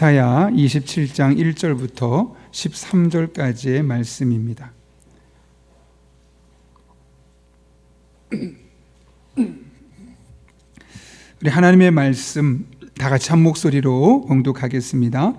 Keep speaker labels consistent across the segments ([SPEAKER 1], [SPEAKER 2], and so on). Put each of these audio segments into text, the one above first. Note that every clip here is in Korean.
[SPEAKER 1] 이사야 27장 1절부터 13절까지의 말씀입니다. 우리 하나님의 말씀 다 같이 한 목소리로 봉독하겠습니다.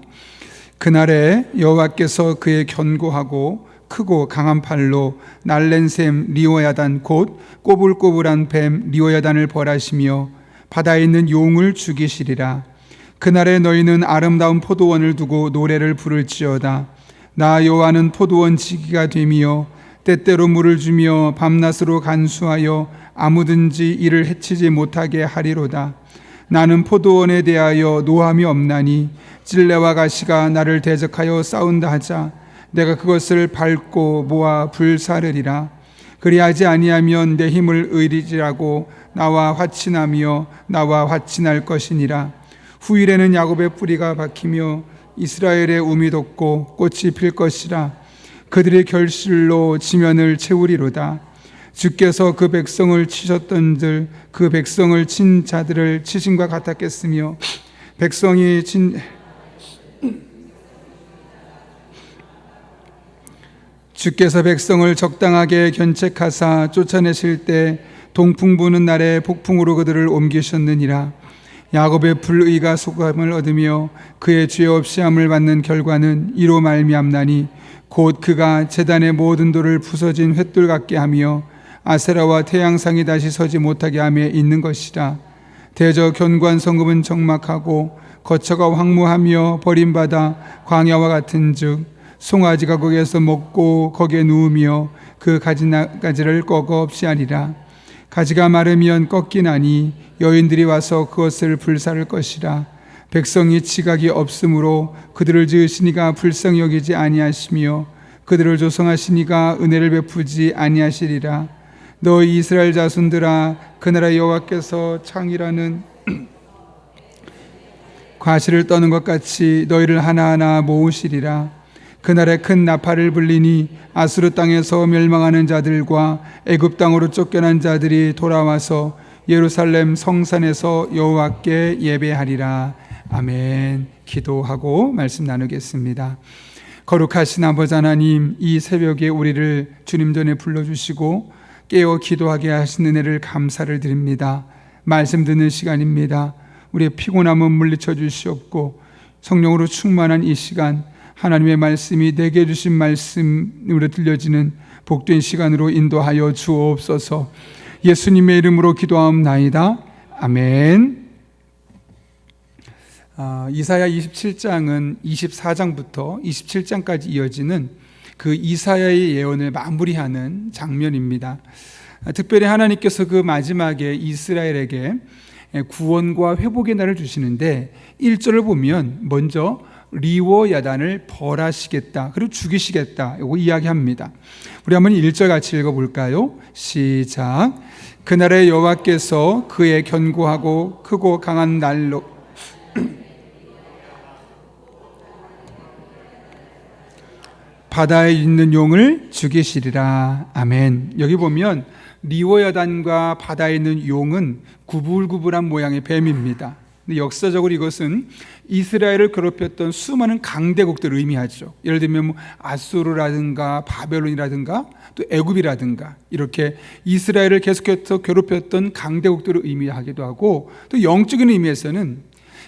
[SPEAKER 1] 그날에 여호와께서 그의 견고하고 크고 강한 팔로 날랜 샘 리오야단 곧 꼬불꼬불한 뱀 리오야단을 벌하시며 바다에 있는 용을 죽이시리라. 그날에 너희는 아름다운 포도원을 두고 노래를 부를지어다. 나 여호와는 포도원 지기가 되며 때때로 물을 주며 밤낮으로 간수하여 아무든지 이를 해치지 못하게 하리로다. 나는 포도원에 대하여 노함이 없나니 찔레와 가시가 나를 대적하여 싸운다 하자 내가 그것을 밟고 모아 불사르리라. 그리하지 아니하면 내 힘을 의리지라고 나와 화친하며 나와 화친할 것이니라. 후일에는 야곱의 뿌리가 박히며 이스라엘의 움이 돋고 꽃이 필 것이라. 그들의 결실로 지면을 채우리로다. 주께서 그 백성을 치셨던들 그 백성을 친 자들을 치심과 같았겠으며 백성이 주께서 백성을 적당하게 견책하사 쫓아내실 때 동풍 부는 날에 폭풍으로 그들을 옮기셨느니라. 야곱의 불의가 소감을 얻으며 그의 죄 없이 함을 받는 결과는 이로 말미암나니 곧 그가 제단의 모든 돌을 부서진 횃돌 같게 하며 아세라와 태양상이 다시 서지 못하게 함에 있는 것이라. 대저 견고한 성읍은 적막하고 거처가 황무하며 버림받아 광야와 같은즉 송아지가 거기에서 먹고 거기에 누우며 그 가지를 꺾어 없이 하리라. 가지가 마르면 꺾이나니 여인들이 와서 그것을 불사를 것이라. 백성이 지각이 없으므로 그들을 지으시니가 불쌍히 여기지 아니하시며 그들을 조성하시니가 은혜를 베푸지 아니하시리라. 너희 이스라엘 자손들아 그나라 여호와께서 창이라는 과실을 떠는 것 같이 너희를 하나하나 모으시리라. 그날에 큰 나팔을 불리니 아수르 땅에서 멸망하는 자들과 애굽 땅으로 쫓겨난 자들이 돌아와서 예루살렘 성산에서 여호와께 예배하리라. 아멘. 기도하고 말씀 나누겠습니다. 거룩하신 아버지 하나님, 이 새벽에 우리를 주님 전에 불러주시고 깨어 기도하게 하신 은혜를 감사를 드립니다. 말씀 듣는 시간입니다. 우리의 피곤함은 물리쳐 주시옵고 성령으로 충만한 이 시간 하나님의 말씀이 내게 주신 말씀으로 들려지는 복된 시간으로 인도하여 주옵소서. 예수님의 이름으로 기도하옵나이다. 아멘. 이사야 27장은 24장부터 27장까지 이어지는 그 이사야의 예언을 마무리하는 장면입니다. 특별히 하나님께서 그 마지막에 이스라엘에게 구원과 회복의 날을 주시는데 1절을 보면 먼저 리워야단을 벌하시겠다, 그리고 죽이시겠다, 이거 이야기합니다. 우리 한번 1절 같이 읽어볼까요? 시작. 그날에 여호와께서 그의 견고하고 크고 강한 날로 바다에 있는 용을 죽이시리라. 아멘. 여기 보면 리워야단과 바다에 있는 용은 구불구불한 모양의 뱀입니다. 근데 역사적으로 이것은 이스라엘을 괴롭혔던 수많은 강대국들을 의미하죠. 예를 들면 뭐 아수르라든가 바벨론이라든가 또 애굽이라든가 이렇게 이스라엘을 계속해서 괴롭혔던 강대국들을 의미하기도 하고, 또 영적인 의미에서는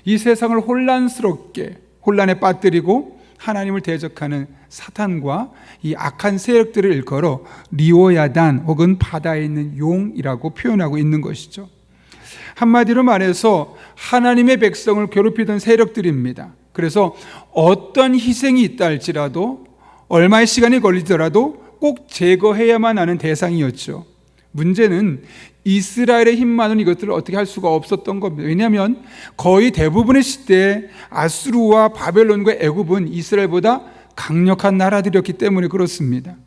[SPEAKER 1] 이 세상을 혼란에 빠뜨리고 하나님을 대적하는 사탄과 이 악한 세력들을 일컬어 리워야단 혹은 바다에 있는 용이라고 표현하고 있는 것이죠. 한마디로 말해서 하나님의 백성을 괴롭히던 세력들입니다. 그래서 어떤 희생이 있다 할지라도 얼마의 시간이 걸리더라도 꼭 제거해야만 하는 대상이었죠. 문제는 이스라엘의 힘만은 이것들을 어떻게 할 수가 없었던 겁니다. 왜냐하면 거의 대부분의 시대에 아수르와 바벨론과 애굽은 이스라엘보다 강력한 나라들이었기 때문에 그렇습니다.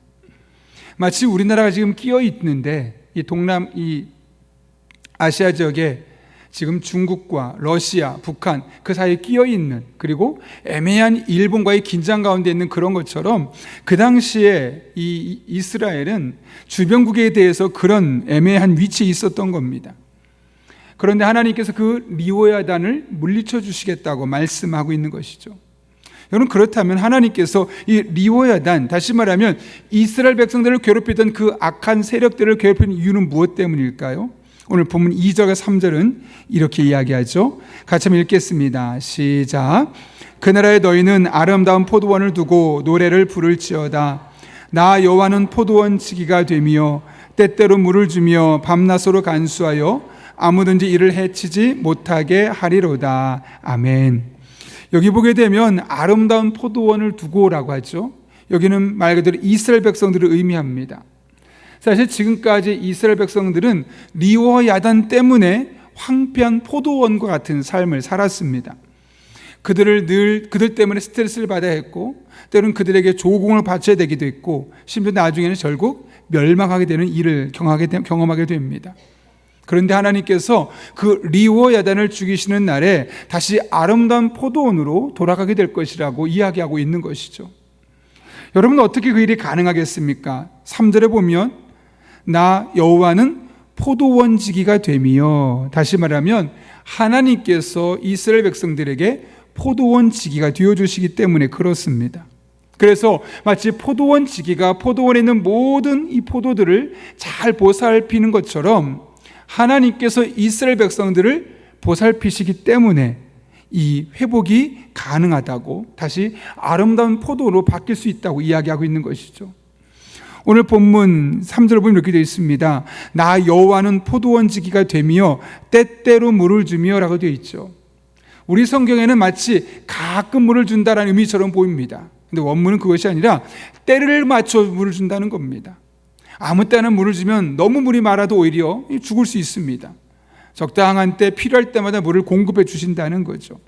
[SPEAKER 1] 마치 우리나라가 지금 끼어 있는데 이 아시아 지역에 지금 중국과 러시아, 북한 그 사이에 끼어 있는, 그리고 애매한 일본과의 긴장 가운데 있는 그런 것처럼 그 당시에 이 이스라엘은 주변국에 대해서 그런 애매한 위치에 있었던 겁니다. 그런데 하나님께서 그 리워야단을 물리쳐 주시겠다고 말씀하고 있는 것이죠. 여러분, 그렇다면 하나님께서 이 리워야단, 다시 말하면 이스라엘 백성들을 괴롭히던 그 악한 세력들을 괴롭히는 이유는 무엇 때문일까요? 오늘 본문 2절과 3절은 이렇게 이야기하죠. 같이 한번 읽겠습니다. 시작. 그 나라에 너희는 아름다운 포도원을 두고 노래를 부를지어다. 나 여호와는 포도원 지기가 되며 때때로 물을 주며 밤낮으로 간수하여 아무든지 이를 해치지 못하게 하리로다. 아멘. 여기 보게 되면 아름다운 포도원을 두고라고 하죠. 여기는 말 그대로 이스라엘 백성들을 의미합니다. 사실 지금까지 이스라엘 백성들은 리워야단 때문에 황폐한 포도원과 같은 삶을 살았습니다. 그들 때문에 스트레스를 받아야 했고, 때로는 그들에게 조공을 바쳐야 되기도 했고, 심지어 나중에는 결국 멸망하게 되는 일을 경험하게 됩니다. 그런데 하나님께서 그 리워야단을 죽이시는 날에 다시 아름다운 포도원으로 돌아가게 될 것이라고 이야기하고 있는 것이죠. 여러분, 어떻게 그 일이 가능하겠습니까? 3절에 보면 나 여호와는 포도원지기가 되며, 다시 말하면 하나님께서 이스라엘 백성들에게 포도원지기가 되어주시기 때문에 그렇습니다. 그래서 마치 포도원지기가 포도원에 있는 모든 이 포도들을 잘 보살피는 것처럼 하나님께서 이스라엘 백성들을 보살피시기 때문에 이 회복이 가능하다고, 다시 아름다운 포도로 바뀔 수 있다고 이야기하고 있는 것이죠. 오늘 본문 3절을 보면 이렇게 되어 있습니다. 나 여호와는 포도원지기가 되며 때때로 물을 주며 라고 되어 있죠. 우리 성경에는 마치 가끔 물을 준다라는 의미처럼 보입니다. 근데 원문은 그것이 아니라 때를 맞춰 물을 준다는 겁니다. 아무 때나 물을 주면 너무 물이 많아도 오히려 죽을 수 있습니다. 적당한 때, 필요할 때마다 물을 공급해 주신다는 거죠.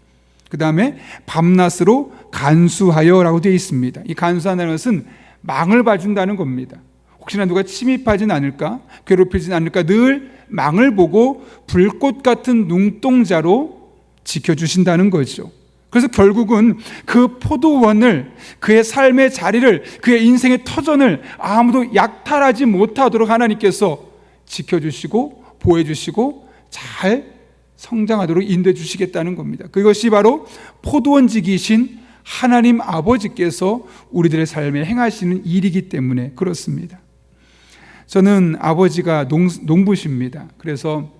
[SPEAKER 1] 그 다음에 밤낮으로 간수하여 라고 되어 있습니다. 이 간수하는 것은 망을 봐준다는 겁니다. 혹시나 누가 침입하진 않을까, 괴롭히진 않을까 늘 망을 보고 불꽃 같은 눈동자로 지켜주신다는 거죠. 그래서 결국은 그 포도원을, 그의 삶의 자리를, 그의 인생의 터전을 아무도 약탈하지 못하도록 하나님께서 지켜주시고 보호해주시고 잘 성장하도록 인도해 주시겠다는 겁니다. 그것이 바로 포도원지기신 하나님 아버지께서 우리들의 삶에 행하시는 일이기 때문에 그렇습니다. 저는 아버지가 농부십니다. 그래서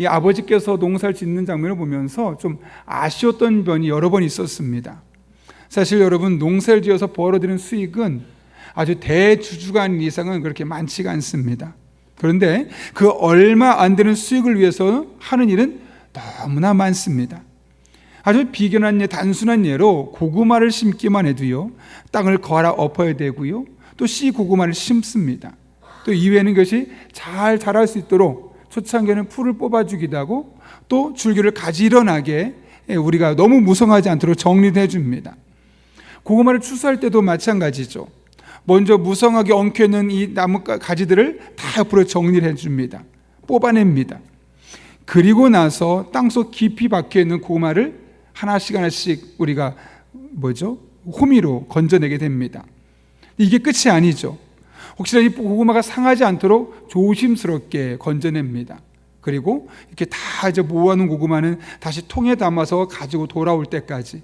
[SPEAKER 1] 이 아버지께서 농사를 짓는 장면을 보면서 좀 아쉬웠던 면이 여러 번 있었습니다. 사실 여러분, 농사를 지어서 벌어들이는 수익은 아주 대주주간 이상은 그렇게 많지가 않습니다. 그런데 그 얼마 안 되는 수익을 위해서 하는 일은 너무나 많습니다. 아주 비견한 예, 단순한 예로 고구마를 심기만 해도요, 땅을 갈아 엎어야 되고요, 또 씨 고구마를 심습니다. 또 이외에는 것이 잘 자랄 수 있도록 초창기에는 풀을 뽑아주기도 하고, 또 줄기를 가지런하게 우리가 너무 무성하지 않도록 정리도 해줍니다. 고구마를 추수할 때도 마찬가지죠. 먼저 무성하게 엉켜있는 이 나무 가지들을 다 옆으로 정리를 해줍니다. 뽑아냅니다. 그리고 나서 땅속 깊이 박혀있는 고구마를 하나씩 우리가 호미로 건져내게 됩니다. 이게 끝이 아니죠. 혹시나 이 고구마가 상하지 않도록 조심스럽게 건져냅니다. 그리고 이렇게 다 이제 모아놓은 고구마는 다시 통에 담아서 가지고 돌아올 때까지,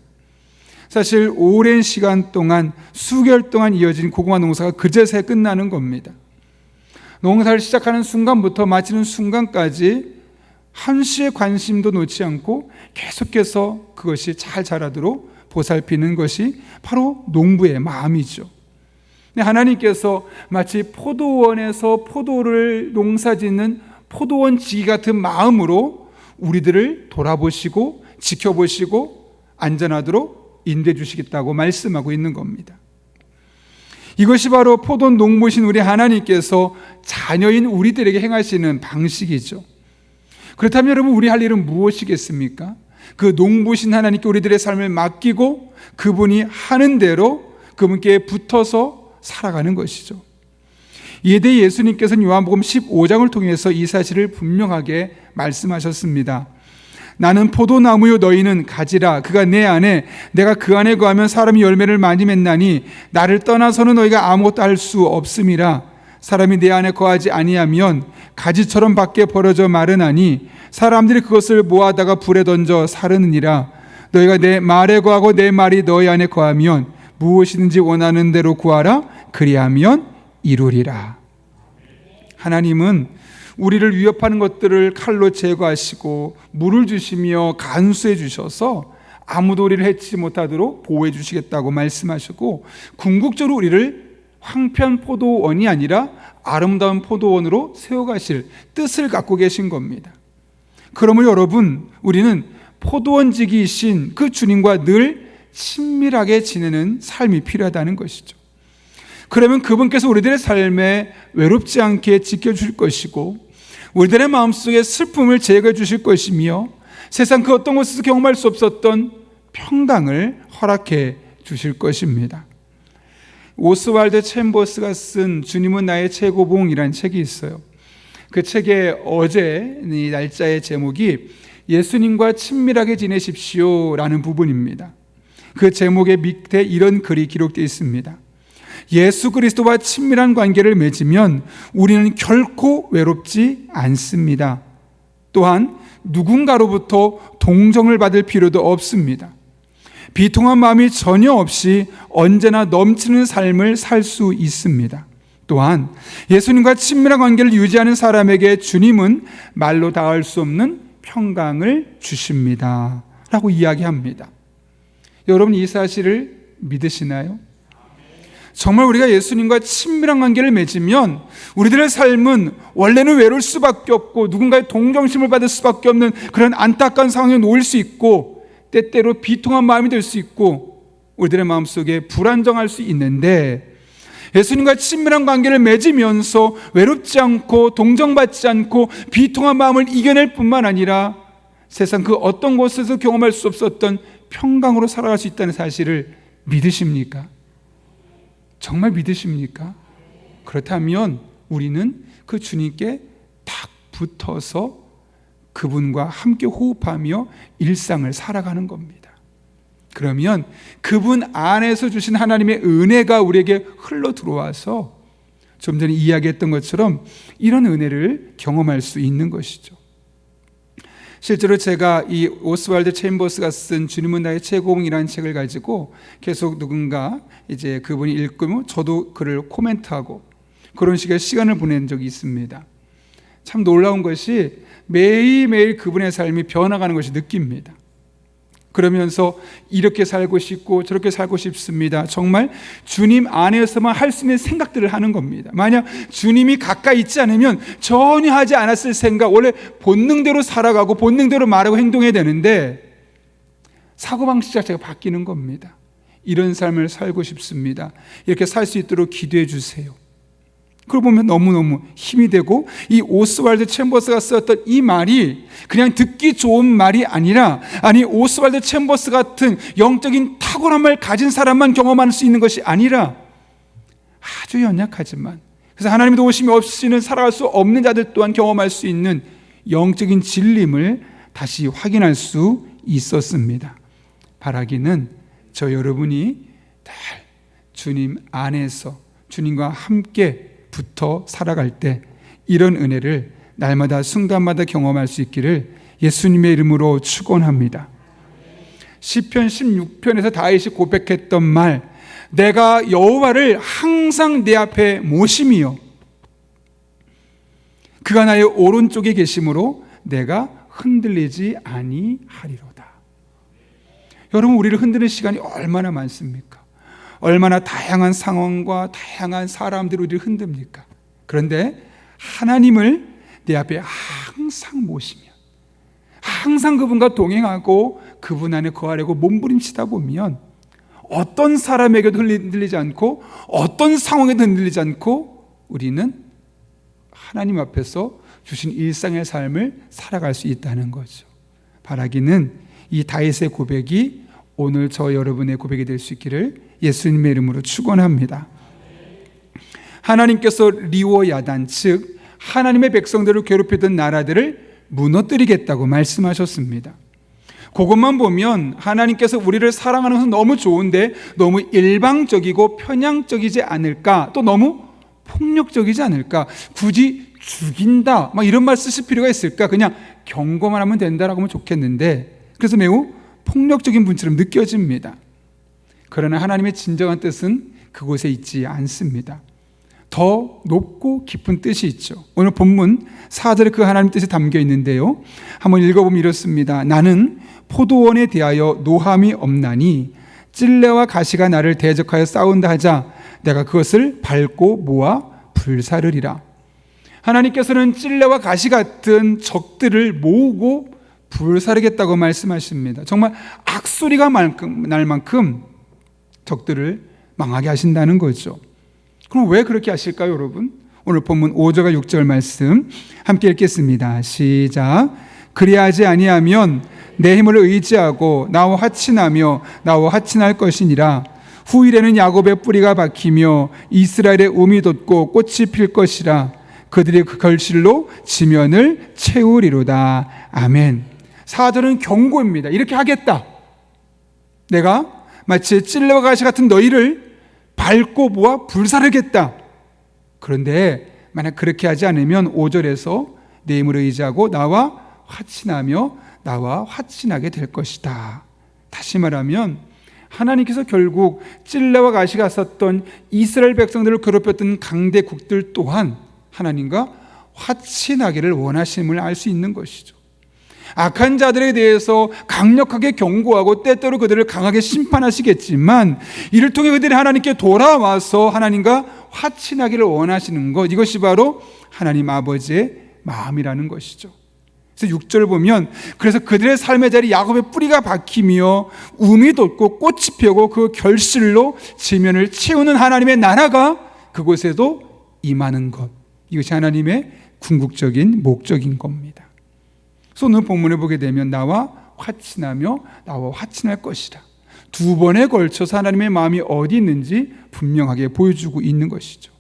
[SPEAKER 1] 사실 오랜 시간 동안, 수개월 동안 이어진 고구마 농사가 그제서야 끝나는 겁니다. 농사를 시작하는 순간부터 마치는 순간까지 한시의 관심도 놓지 않고 계속해서 그것이 잘 자라도록 보살피는 것이 바로 농부의 마음이죠. 하나님께서 마치 포도원에서 포도를 농사짓는 포도원지기 같은 마음으로 우리들을 돌아보시고 지켜보시고 안전하도록 인도해 주시겠다고 말씀하고 있는 겁니다. 이것이 바로 포도 농부신 우리 하나님께서 자녀인 우리들에게 행하시는 방식이죠. 그렇다면 여러분, 우리 할 일은 무엇이겠습니까? 그 농부신 하나님께 우리들의 삶을 맡기고 그분이 하는 대로 그분께 붙어서 살아가는 것이죠. 이에 대해 예수님께서는 요한복음 15장을 통해서 이 사실을 분명하게 말씀하셨습니다. 나는 포도나무요 너희는 가지라. 그가 내 안에 내가 그 안에 거하면 사람이 열매를 많이 맺나니 나를 떠나서는 너희가 아무것도 할 수 없음이라. 사람이 내 안에 거하지 아니하면 가지처럼 밖에 벌어져 마르나니 사람들이 그것을 모아다가 불에 던져 사르느니라. 너희가 내 말에 거하고 내 말이 너희 안에 거하면 무엇이든지 원하는 대로 구하라. 그리하면 이루리라. 하나님은 우리를 위협하는 것들을 칼로 제거하시고 물을 주시며 간수해 주셔서 아무도 우리를 해치지 못하도록 보호해 주시겠다고 말씀하시고, 궁극적으로 우리를 황폐한 포도원이 아니라 아름다운 포도원으로 세워가실 뜻을 갖고 계신 겁니다. 그러므로 여러분, 우리는 포도원지기이신 그 주님과 늘 친밀하게 지내는 삶이 필요하다는 것이죠. 그러면 그분께서 우리들의 삶에 외롭지 않게 지켜줄 것이고, 우리들의 마음속에 슬픔을 제거해 주실 것이며, 세상 그 어떤 곳에서 경험할 수 없었던 평강을 허락해 주실 것입니다. 오스왈드 챔버스가 쓴 주님은 나의 최고봉이라는 책이 있어요. 그 책의 어제 이 날짜의 제목이 예수님과 친밀하게 지내십시오 라는 부분입니다. 그 제목의 밑에 이런 글이 기록되어 있습니다. 예수 그리스도와 친밀한 관계를 맺으면 우리는 결코 외롭지 않습니다. 또한 누군가로부터 동정을 받을 필요도 없습니다. 비통한 마음이 전혀 없이 언제나 넘치는 삶을 살 수 있습니다. 또한 예수님과 친밀한 관계를 유지하는 사람에게 주님은 말로 닿을 수 없는 평강을 주십니다 라고 이야기합니다. 여러분, 이 사실을 믿으시나요? 정말 우리가 예수님과 친밀한 관계를 맺으면 우리들의 삶은 원래는 외로울 수밖에 없고 누군가의 동정심을 받을 수밖에 없는 그런 안타까운 상황에 놓일 수 있고, 때때로 비통한 마음이 될 수 있고, 우리들의 마음속에 불안정할 수 있는데, 예수님과 친밀한 관계를 맺으면서 외롭지 않고 동정받지 않고 비통한 마음을 이겨낼 뿐만 아니라 세상 그 어떤 곳에서 경험할 수 없었던 평강으로 살아갈 수 있다는 사실을 믿으십니까? 정말 믿으십니까? 그렇다면 우리는 그 주님께 딱 붙어서 그분과 함께 호흡하며 일상을 살아가는 겁니다. 그러면 그분 안에서 주신 하나님의 은혜가 우리에게 흘러 들어와서 좀 전에 이야기했던 것처럼 이런 은혜를 경험할 수 있는 것이죠. 실제로 제가 이 오스왈드 챔버스가 쓴 주님은 나의 최고봉이라는 책을 가지고 계속 누군가 이제 그분이 읽으면 저도 글을 코멘트하고 그런 식의 시간을 보낸 적이 있습니다. 참 놀라운 것이 매일매일 그분의 삶이 변화가는 것이 느낍니다. 그러면서 이렇게 살고 싶고 저렇게 살고 싶습니다. 정말 주님 안에서만 할 수 있는 생각들을 하는 겁니다. 만약 주님이 가까이 있지 않으면 전혀 하지 않았을 생각, 원래 본능대로 살아가고 본능대로 말하고 행동해야 되는데 사고방식 자체가 바뀌는 겁니다. 이런 삶을 살고 싶습니다. 이렇게 살 수 있도록 기도해 주세요. 그걸 보면 너무너무 힘이 되고, 이 오스왈드 챔버스가 썼던 이 말이 그냥 듣기 좋은 말이 아니라, 아니 오스왈드 챔버스 같은 영적인 탁월함을 가진 사람만 경험할 수 있는 것이 아니라 아주 연약하지만, 그래서 하나님의 도우심이 없이는 살아갈 수 없는 자들 또한 경험할 수 있는 영적인 진림을 다시 확인할 수 있었습니다. 바라기는 저 여러분이 잘 주님 안에서 주님과 함께 붙어 살아갈 때 이런 은혜를 날마다 순간마다 경험할 수 있기를 예수님의 이름으로 축원합니다. 시편 16편에서 다윗이 고백했던 말, 내가 여호와를 항상 내 앞에 모심이요 그가 나의 오른쪽에 계심으로 내가 흔들리지 아니하리로다. 여러분, 우리를 흔드는 시간이 얼마나 많습니까? 얼마나 다양한 상황과 다양한 사람들이 우리를 흔듭니까? 그런데 하나님을 내 앞에 항상 모시면, 항상 그분과 동행하고 그분 안에 거하려고 몸부림치다 보면 어떤 사람에게도 흔들리지 않고 어떤 상황에도 흔들리지 않고 우리는 하나님 앞에서 주신 일상의 삶을 살아갈 수 있다는 거죠. 바라기는 이 다윗의 고백이 오늘 저 여러분의 고백이 될 수 있기를 예수님의 이름으로 축원합니다. 하나님께서 리워 야단, 즉 하나님의 백성들을 괴롭히던 나라들을 무너뜨리겠다고 말씀하셨습니다. 그것만 보면 하나님께서 우리를 사랑하는 것은 너무 좋은데 너무 일방적이고 편향적이지 않을까, 또 너무 폭력적이지 않을까? 굳이 죽인다 막 이런 말 쓰실 필요가 있을까? 그냥 경고만 하면 된다라고 하면 좋겠는데, 그래서 매우 폭력적인 분처럼 느껴집니다. 그러나 하나님의 진정한 뜻은 그곳에 있지 않습니다. 더 높고 깊은 뜻이 있죠. 오늘 본문 4절에 그 하나님 뜻이 담겨 있는데요, 한번 읽어보면 이렇습니다. 나는 포도원에 대하여 노함이 없나니 찔레와 가시가 나를 대적하여 싸운다 하자 내가 그것을 밟고 모아 불사르리라. 하나님께서는 찔레와 가시 같은 적들을 모으고 불사르겠다고 말씀하십니다. 정말 악소리가 날 만큼 적들을 망하게 하신다는 거죠. 그럼 왜 그렇게 하실까요, 여러분? 오늘 본문 5절과 6절 말씀 함께 읽겠습니다. 시작. 그리하지 아니하면 내 힘을 의지하고 나와 화친하며 나와 화친할 것이니라. 후일에는 야곱의 뿌리가 박히며 이스라엘의 움이 돋고 꽃이 필 것이라. 그들이 그 결실로 지면을 채우리로다. 아멘. 4절은 경고입니다. 이렇게 하겠다. 내가 마치 찔레와 가시 같은 너희를 밟고 모아 불사르겠다. 그런데 만약 그렇게 하지 않으면 5절에서 내 힘을 의지하고 나와 화친하며 나와 화친하게 될 것이다. 다시 말하면 하나님께서 결국 찔레와 가시가 썼던 이스라엘 백성들을 괴롭혔던 강대국들 또한 하나님과 화친하기를 원하심을 알 수 있는 것이죠. 악한 자들에 대해서 강력하게 경고하고 때때로 그들을 강하게 심판하시겠지만 이를 통해 그들이 하나님께 돌아와서 하나님과 화친하기를 원하시는 것, 이것이 바로 하나님 아버지의 마음이라는 것이죠. 그래서 6절 보면 그래서 그들의 삶의 자리 야곱의 뿌리가 박히며 움이 돋고 꽃이 피고 그 결실로 지면을 채우는 하나님의 나라가 그곳에도 임하는 것, 이것이 하나님의 궁극적인 목적인 겁니다. 그래서 오늘 본문을 보게 되면 나와 화친하며 나와 화친할 것이라, 두 번에 걸쳐서 하나님의 마음이 어디 있는지 분명하게 보여주고 있는 것이죠.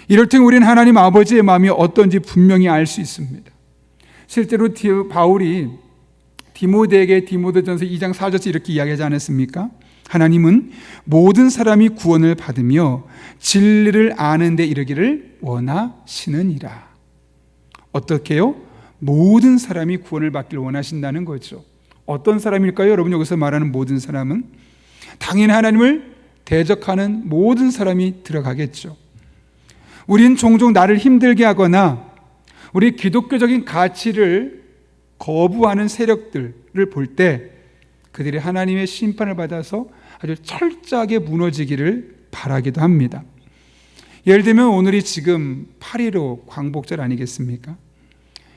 [SPEAKER 1] 이럴 때 우리는 하나님 아버지의 마음이 어떤지 분명히 알 수 있습니다. 실제로 바울이 디모데에게 디모데전서 2장 4절에 이렇게 이야기하지 않았습니까? 하나님은 모든 사람이 구원을 받으며 진리를 아는 데 이르기를 원하시느니라. 어떻게요? 모든 사람이 구원을 받기를 원하신다는 거죠. 어떤 사람일까요? 여러분, 여기서 말하는 모든 사람은 당연히 하나님을 대적하는 모든 사람이 들어가겠죠. 우린 종종 나를 힘들게 하거나 우리 기독교적인 가치를 거부하는 세력들을 볼 때 그들이 하나님의 심판을 받아서 아주 철저하게 무너지기를 바라기도 합니다. 예를 들면 오늘이 지금 8.15 광복절 아니겠습니까?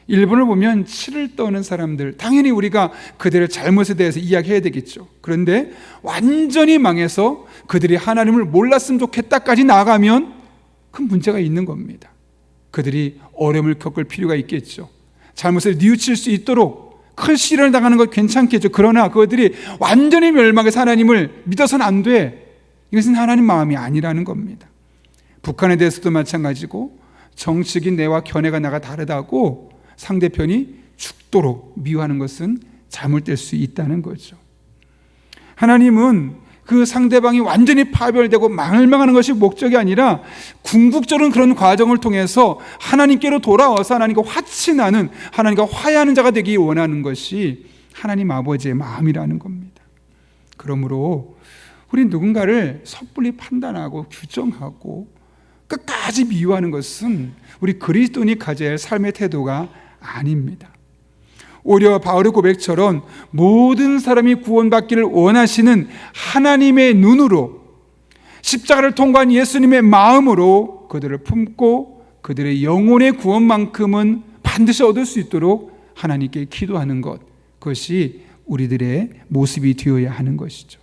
[SPEAKER 1] 일본을 보면 치를 떠는 사람들, 당연히 우리가 그들의 잘못에 대해서 이야기해야 되겠죠. 그런데 완전히 망해서 그들이 하나님을 몰랐으면 좋겠다까지 나아가면 큰 문제가 있는 겁니다. 그들이 어려움을 겪을 필요가 있겠죠. 잘못을 뉘우칠 수 있도록 큰 시련을 당하는 것 괜찮겠죠. 그러나 그들이 완전히 멸망해서 하나님을 믿어서는 안 돼. 이것은 하나님 마음이 아니라는 겁니다. 북한에 대해서도 마찬가지고 정치적인 내와 견해가 나가 다르다고 상대편이 죽도록 미워하는 것은 잘못될 수 있다는 거죠. 하나님은 그 상대방이 완전히 파멸되고 멸망하는 것이 목적이 아니라 궁극적인 그런 과정을 통해서 하나님께로 돌아와서 하나님과 화친하는, 하나님과 화해하는 자가 되기 원하는 것이 하나님 아버지의 마음이라는 겁니다. 그러므로 우리 누군가를 섣불리 판단하고 규정하고 끝까지 미워하는 것은 우리 그리스도인이 가져야 할 삶의 태도가 아닙니다. 오히려 바울의 고백처럼 모든 사람이 구원받기를 원하시는 하나님의 눈으로, 십자가를 통과한 예수님의 마음으로 그들을 품고 그들의 영혼의 구원만큼은 반드시 얻을 수 있도록 하나님께 기도하는 것, 그것이 우리들의 모습이 되어야 하는 것이죠.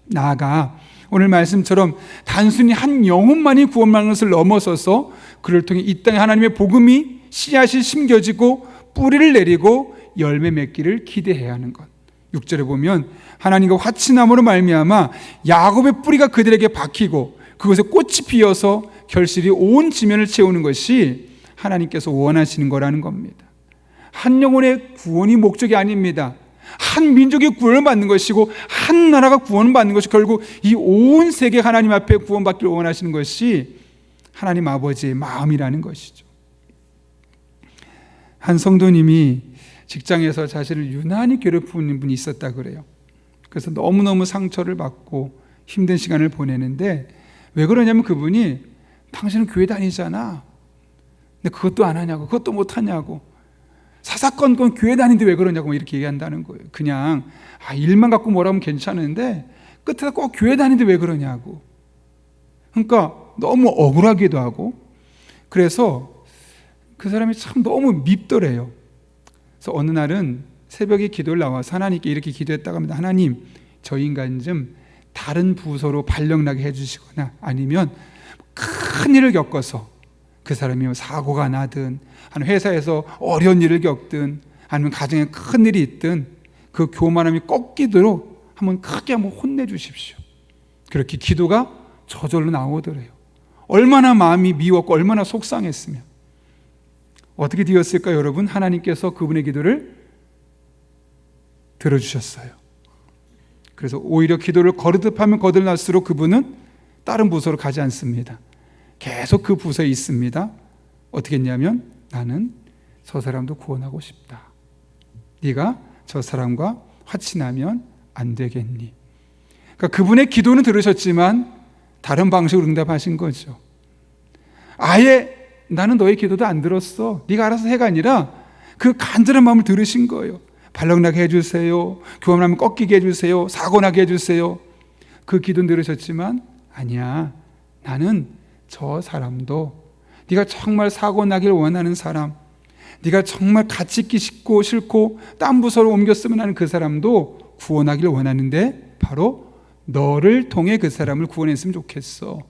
[SPEAKER 1] 나아가 오늘 말씀처럼 단순히 한 영혼만이 구원받는 것을 넘어서서 그를 통해 이 땅에 하나님의 복음이 씨앗이 심겨지고 뿌리를 내리고 열매 맺기를 기대해야 하는 것. 6절에 보면 하나님과 화친함으로 말미암아 야곱의 뿌리가 그들에게 박히고 그것에 꽃이 피어서 결실이 온 지면을 채우는 것이 하나님께서 원하시는 거라는 겁니다. 한 영혼의 구원이 목적이 아닙니다. 한 민족이 구원을 받는 것이고 한 나라가 구원을 받는 것이 결국 이 온 세계 하나님 앞에 구원받기를 원하시는 것이 하나님 아버지의 마음이라는 것이죠. 한 성도님이 직장에서 자신을 유난히 괴롭히는 분이 있었다 그래요. 그래서 너무너무 상처를 받고 힘든 시간을 보내는데, 왜 그러냐면 그분이 당신은 교회 다니잖아, 근데 그것도 안 하냐고, 그것도 못 하냐고, 사사건건 교회 다니는데 왜 그러냐고 이렇게 얘기한다는 거예요. 그냥 일만 갖고 뭐라면 괜찮은데 끝에다 꼭 교회 다니는데 왜 그러냐고. 그러니까 너무 억울하기도 하고, 그래서 그 사람이 참 너무 밉더래요. 그래서 어느 날은 새벽에 기도를 나와서 하나님께 이렇게 기도했다고 합니다. 하나님, 저 인간 좀 다른 부서로 발령나게 해주시거나, 아니면 큰 일을 겪어서 그 사람이 사고가 나든, 아니면 회사에서 어려운 일을 겪든, 아니면 가정에 큰 일이 있든 그 교만함이 꺾이도록 크게 한번 혼내주십시오. 그렇게 기도가 저절로 나오더래요. 얼마나 마음이 미웠고 얼마나 속상했으면. 어떻게 되었을까요, 여러분? 하나님께서 그분의 기도를 들어주셨어요. 그래서 오히려 기도를 거듭하면 거듭날수록 그분은 다른 부서로 가지 않습니다. 계속 그 부서에 있습니다. 어떻게 했냐면, 나는 저 사람도 구원하고 싶다. 네가 저 사람과 화친하면 안 되겠니? 그러니까 그분의 기도는 들으셨지만 다른 방식으로 응답하신 거죠. 아예 나는 너의 기도도 안 들었어, 네가 알아서 해가 아니라 그 간절한 마음을 들으신 거예요. 발령나게 해주세요, 교만하면 꺾이게 해주세요, 사고나게 해주세요. 그 기도는 들으셨지만, 아니야, 나는 저 사람도, 네가 정말 사고나길 원하는 사람, 네가 정말 같이 있기 싫고 딴 부서로 옮겼으면 하는 그 사람도 구원하길 원하는데 바로 너를 통해 그 사람을 구원했으면 좋겠어.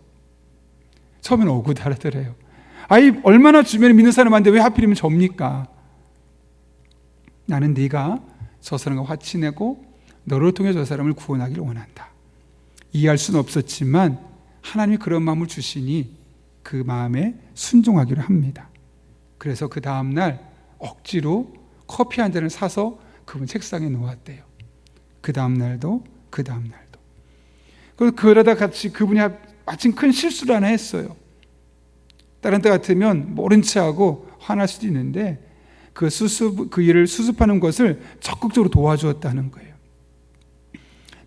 [SPEAKER 1] 처음엔 억울하더래요. 얼마나 주변에 믿는 사람 많은데 왜 하필이면 접니까? 나는 네가 저 사람과 화친하고 너를 통해 저 사람을 구원하기를 원한다. 이해할 수는 없었지만 하나님이 그런 마음을 주시니 그 마음에 순종하기로 합니다. 그래서 그 다음날 억지로 커피 한 잔을 사서 그분 책상에 놓았대요. 그 다음날도. 그러다 같이 그분이 마침 큰 실수를 하나 했어요. 다른 때 같으면 모른 체하고 화날 수도 있는데 그 일을 수습하는 것을 적극적으로 도와주었다는 거예요.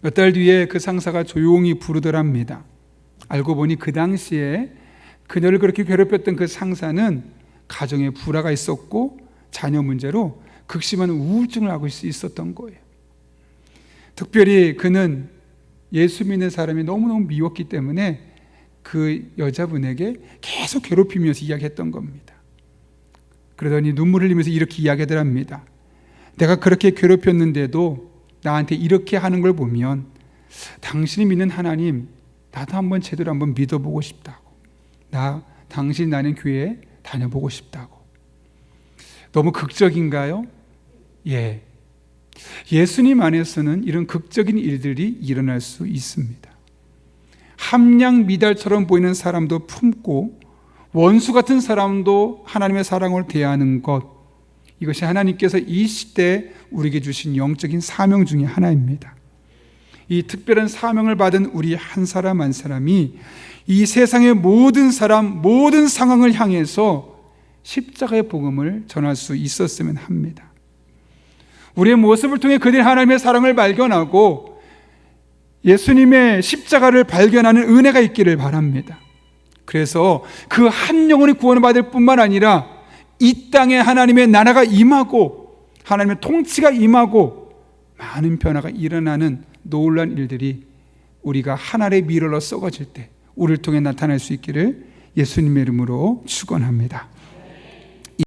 [SPEAKER 1] 몇 달 뒤에 그 상사가 조용히 부르더랍니다. 알고 보니 그 당시에 그녀를 그렇게 괴롭혔던 그 상사는 가정에 불화가 있었고 자녀 문제로 극심한 우울증을 앓고 있었던 거예요. 특별히 그는 예수 믿는 사람이 너무너무 미웠기 때문에 그 여자분에게 계속 괴롭히면서 이야기했던 겁니다. 그러더니 눈물을 흘리면서 이렇게 이야기하더랍니다. 내가 그렇게 괴롭혔는데도 나한테 이렇게 하는 걸 보면 당신이 믿는 하나님, 나도 한번 제대로 한번 믿어보고 싶다고. 당신이 나는 교회에 다녀보고 싶다고. 너무 극적인가요? 예. 예수님 안에서는 이런 극적인 일들이 일어날 수 있습니다. 함량 미달처럼 보이는 사람도 품고 원수 같은 사람도 하나님의 사랑을 대하는 것, 이것이 하나님께서 이 시대에 우리에게 주신 영적인 사명 중에 하나입니다. 이 특별한 사명을 받은 우리 한 사람 한 사람이 이 세상의 모든 사람, 모든 상황을 향해서 십자가의 복음을 전할 수 있었으면 합니다. 우리의 모습을 통해 그들이 하나님의 사랑을 발견하고 예수님의 십자가를 발견하는 은혜가 있기를 바랍니다. 그래서 그 한 영혼이 구원을 받을 뿐만 아니라 이 땅에 하나님의 나라가 임하고 하나님의 통치가 임하고 많은 변화가 일어나는 놀라운 일들이 우리가 하늘의 미러로 썩어질 때 우리를 통해 나타날 수 있기를 예수님의 이름으로 축원합니다.